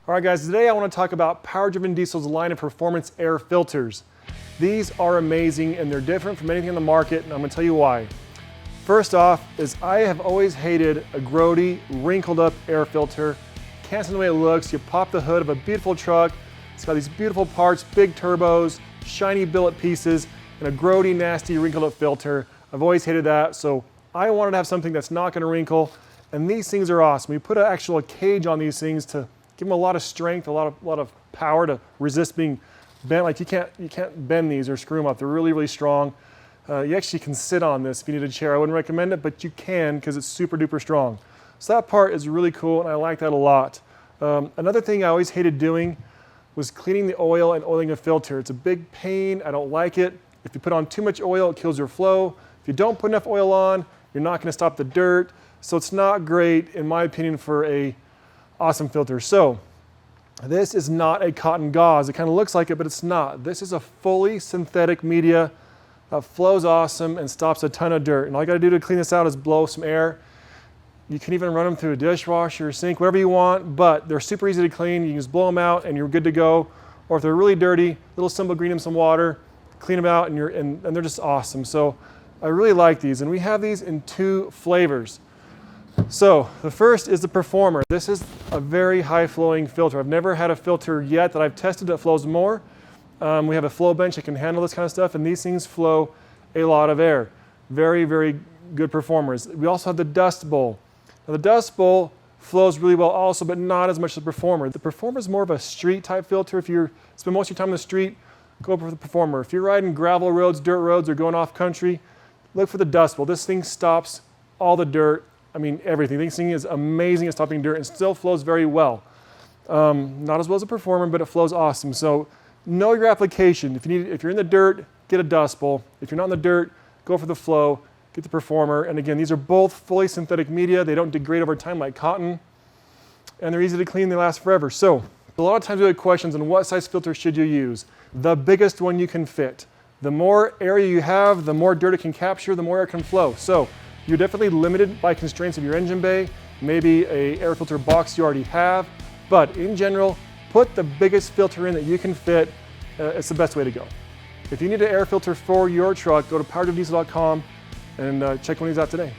All right guys, today I want to talk about Power-Driven Diesel's line of performance air filters. These are amazing and they're different from anything on the market, and I'm going to tell you why. First off is I have always hated a grody, wrinkled up air filter. Can't stand the way it looks. You pop the hood of a beautiful truck, it's got these beautiful parts, big turbos, shiny billet pieces, and a grody, nasty, wrinkled up filter. I've always hated that, so I wanted to have something that's not going to wrinkle, and these things are awesome. We put an actual cage on these things to give them a lot of strength, a lot of power to resist being bent. Like you can't bend these or screw them up. They're really, really strong. You actually can sit on this if you need a chair. I wouldn't recommend it, but you can because it's super duper strong. So that part is really cool and I like that a lot. Another thing I always hated doing was cleaning the oil and oiling a filter. It's a big pain. I don't like it. If you put on too much oil, it kills your flow. If you don't put enough oil on, you're not going to stop the dirt. So it's not great, in my opinion, for a awesome filter. So this is not a cotton gauze. It kind of looks like it, but it's not. This is a fully synthetic media that flows awesome and stops a ton of dirt. And all you got to do to clean this out is blow some air. You can even run them through a dishwasher or sink, whatever you want, but they're super easy to clean. You can just blow them out and you're good to go. Or if they're really dirty, little simple green in some water, clean them out and they're just awesome. So I really like these, and we have these in 2 flavors. So the first is the Performer. This is a very high flowing filter. I've never had a filter yet that I've tested that flows more. We have a flow bench that can handle this kind of stuff, and these things flow a lot of air. Very, very good performers. We also have the Dust Bowl. Now the Dust Bowl flows really well also, but not as much as the Performer. The Performer is more of a street type filter. If you spend most of your time on the street, go for the Performer. If you're riding gravel roads, dirt roads, or going off country, look for the Dust Bowl. This thing stops all the dirt. I mean, everything. This thing is amazing at stopping dirt and still flows very well. Not as well as a Performer, but it flows awesome. So know your application. If you're in the dirt, get a Dust Bowl. If you're not in the dirt, go for the flow, get the Performer. And again, these are both fully synthetic media. They don't degrade over time like cotton, and they're easy to clean. They last forever. So a lot of times we have questions on what size filter should you use. The biggest one you can fit. The more area you have, the more dirt it can capture, the more air can flow. So you're definitely limited by constraints of your engine bay, maybe a air filter box you already have, but in general, put the biggest filter in that you can fit. It's the best way to go. If you need an air filter for your truck, go to powerdrivendiesel.com and check one of these out today.